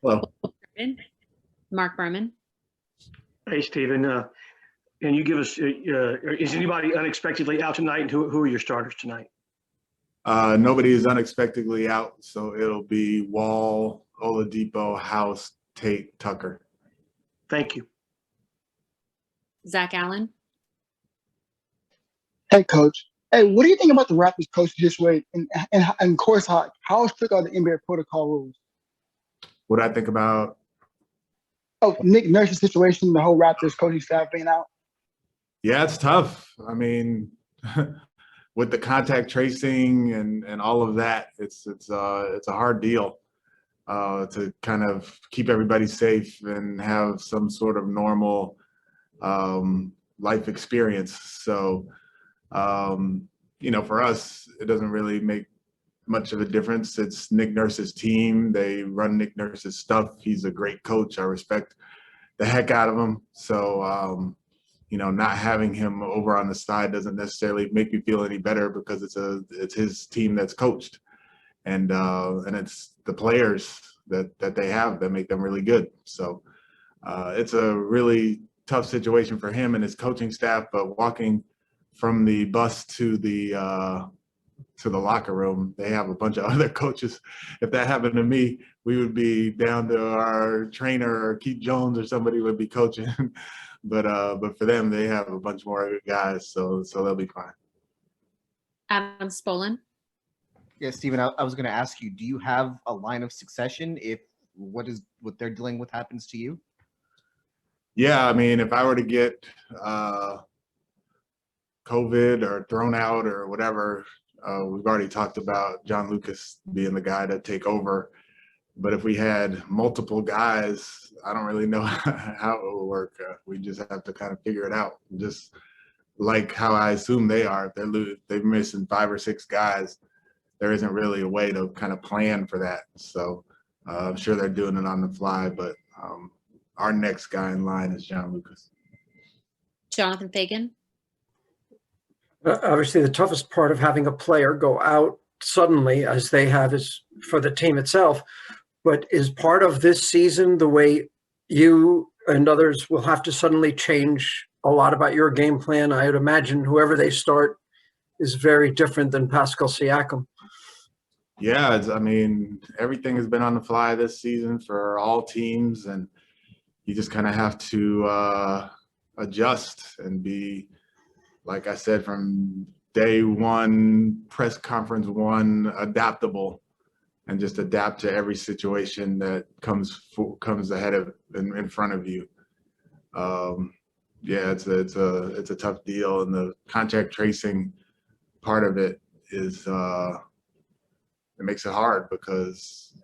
Hello. Mark Berman. Hey, Stephen. Can you give us, is anybody unexpectedly out tonight, and who are your starters tonight? Nobody is unexpectedly out, so it'll be Wall, Oladipo, House, Tate, Tucker. Thank you. Zach Allen. Hey, Coach. Hey, what do you think about the Raptors coach this way? And of course, how strict are the NBA protocol rules? What I think about? Oh, Nick Nurse's situation, the whole Raptors coaching staff being out. Yeah, it's tough. I mean, with the contact tracing and all of that, it's a hard deal to kind of keep everybody safe and have some sort of normal life experience. So, for us, it doesn't really make much of a difference. It's Nick Nurse's team. They run Nick Nurse's stuff. He's a great coach. I respect the heck out of him. So, not having him over on the side doesn't necessarily make me feel any better because it's his team that's coached, and it's the players that they have that make them really good. So it's a really tough situation for him and his coaching staff. But walking from the bus to the locker room, they have a bunch of other coaches. If that happened to me, we would be down to our trainer or Keith Jones or somebody would be coaching. But for them, they have a bunch more guys, so they'll be fine. Adam Spolin. Yeah, Stephen, I was going to ask you, do you have a line of succession if what they're dealing with happens to you? Yeah, I mean, if I were to get COVID or thrown out or whatever, we've already talked about John Lucas being the guy to take over. But if we had multiple guys, I don't really know how it will work. We just have to kind of figure it out. Just like how I assume they are. If they're missing 5 or 6 guys, there isn't really a way to kind of plan for that. So I'm sure they're doing it on the fly. But our next guy in line is John Lucas. Jonathan Fagan. Obviously, the toughest part of having a player go out suddenly, as they have, is for the team itself. But is part of this season the way you and others will have to suddenly change a lot about your game plan? I would imagine whoever they start is very different than Paschal Siakam. Yeah, everything has been on the fly this season for all teams, and you just kind of have to adjust and be, like I said, from day one, press conference one, adaptable. And just adapt to every situation that comes ahead of in front of you. It's a tough deal, and the contact tracing part of it is it makes it hard because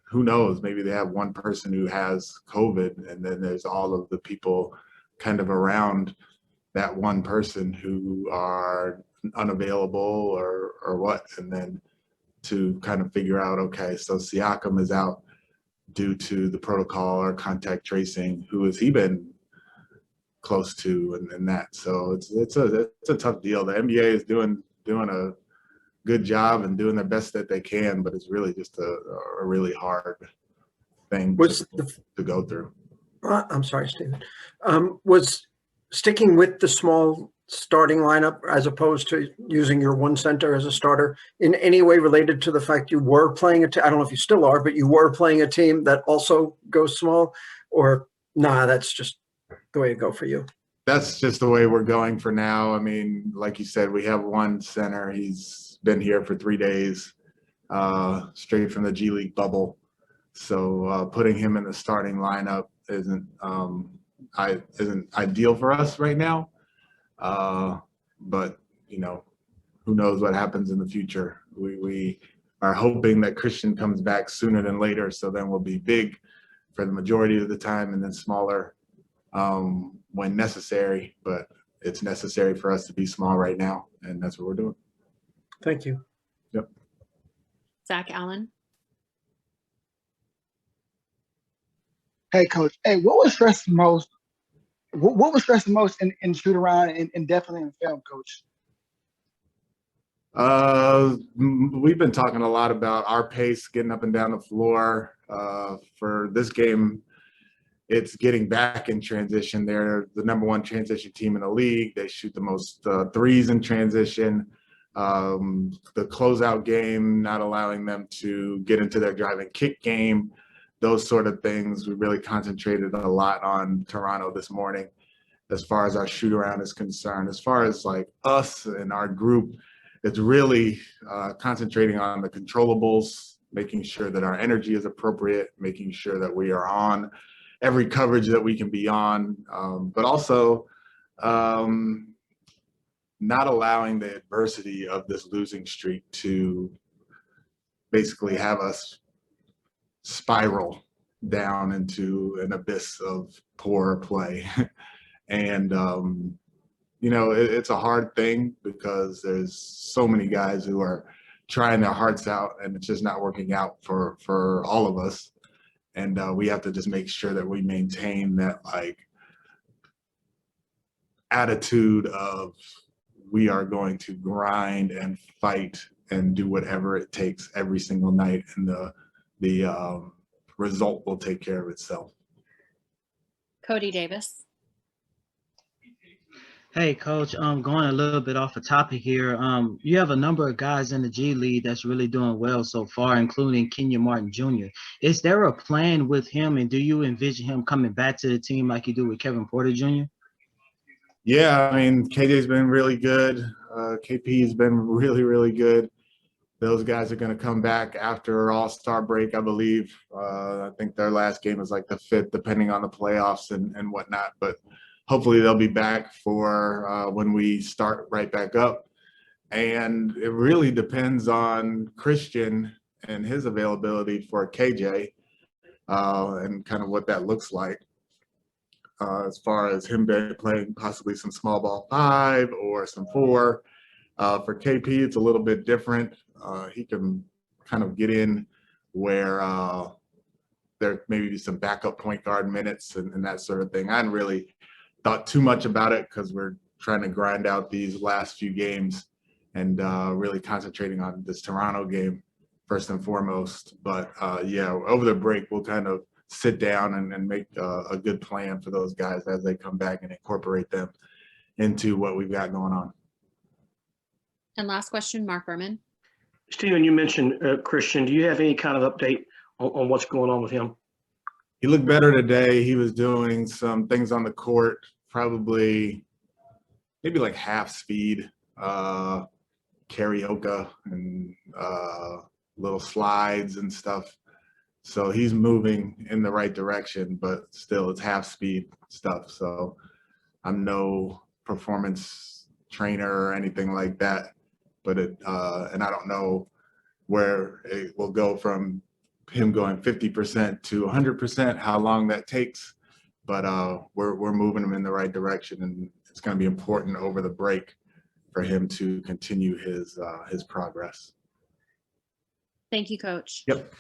who knows? Maybe they have one person who has COVID, and then there's all of the people kind of around that one person who are unavailable or what, and then to kind of figure out, okay, so Siakam is out due to the protocol or contact tracing. Who has he been close to, and that? So it's a tough deal. The NBA is doing a good job and doing the best that they can, but it's really just a really hard thing to go through. I'm sorry, Stephen. Was sticking with the small starting lineup as opposed to using your one center as a starter in any way related to the fact you were playing I don't know if you still are, but you were playing a team that also goes small, or that's just the way to go for you? That's just the way we're going for now. I mean, like you said, we have one center. He's been here for 3 days, straight from the G League bubble. So putting him in the starting lineup isn't ideal for us right now. But who knows what happens in the future. We are hoping that Christian comes back sooner than later, so then we'll be big for the majority of the time and then smaller when necessary. But it's necessary for us to be small right now, and that's what we're doing. Thank you. Yep. Zach Allen. Hey, Coach. Hey, what was stressing most? What was stressing most in shoot around and definitely in film, Coach? We've been talking a lot about our pace, getting up and down the floor, For this game, it's getting back in transition. They're the number one transition team in the league. They shoot the most threes in transition. The closeout game, not allowing them to get into their drive and kick game, those sort of things. We really concentrated a lot on Toronto this morning as far as our shoot around is concerned. As far as like us and our group, it's really concentrating on the controllables, making sure that our energy is appropriate, making sure that we are on every coverage that we can be on, but also not allowing the adversity of this losing streak to basically have us spiral down into an abyss of poor play. And, you know, it's a hard thing because there's so many guys who are trying their hearts out and it's just not working out for all of us. And we have to just make sure that we maintain that like attitude of we are going to grind and fight and do whatever it takes every single night, and the result will take care of itself. Cody Davis. Hey, Coach, going a little bit off the topic here. You have a number of guys in the G League that's really doing well so far, including Kenyon Martin Jr. Is there a plan with him, and do you envision him coming back to the team like you do with Kevin Porter Jr.? Yeah, I mean, KJ's been really good. KP's been really, really good. Those guys are going to come back after All-Star break, I believe. I think their last game is like the 5th, depending on the playoffs and whatnot. But hopefully they'll be back for when we start right back up. And it really depends on Christian and his availability for KJ and kind of what that looks like. As far as him playing possibly some small ball 5 or some 4. For KP, it's a little bit different. He can kind of get in where there may be some backup point guard minutes and that sort of thing. I hadn't really thought too much about it because we're trying to grind out these last few games and really concentrating on this Toronto game first and foremost. But yeah, over the break, we'll kind of sit down and make a good plan for those guys as they come back and incorporate them into what we've got going on. And last question, Mark Berman. Stephen, you mentioned Christian. Do you have any kind of update on what's going on with him? He looked better today. He was doing some things on the court, probably maybe like half speed, karaoke and little slides and stuff. So he's moving in the right direction, but still it's half speed stuff. So I'm no performance trainer or anything like that, but and I don't know where it will go from him going 50% to 100%, how long that takes, but we're moving him in the right direction, and it's going to be important over the break for him to continue his progress. Thank you, Coach. Yep.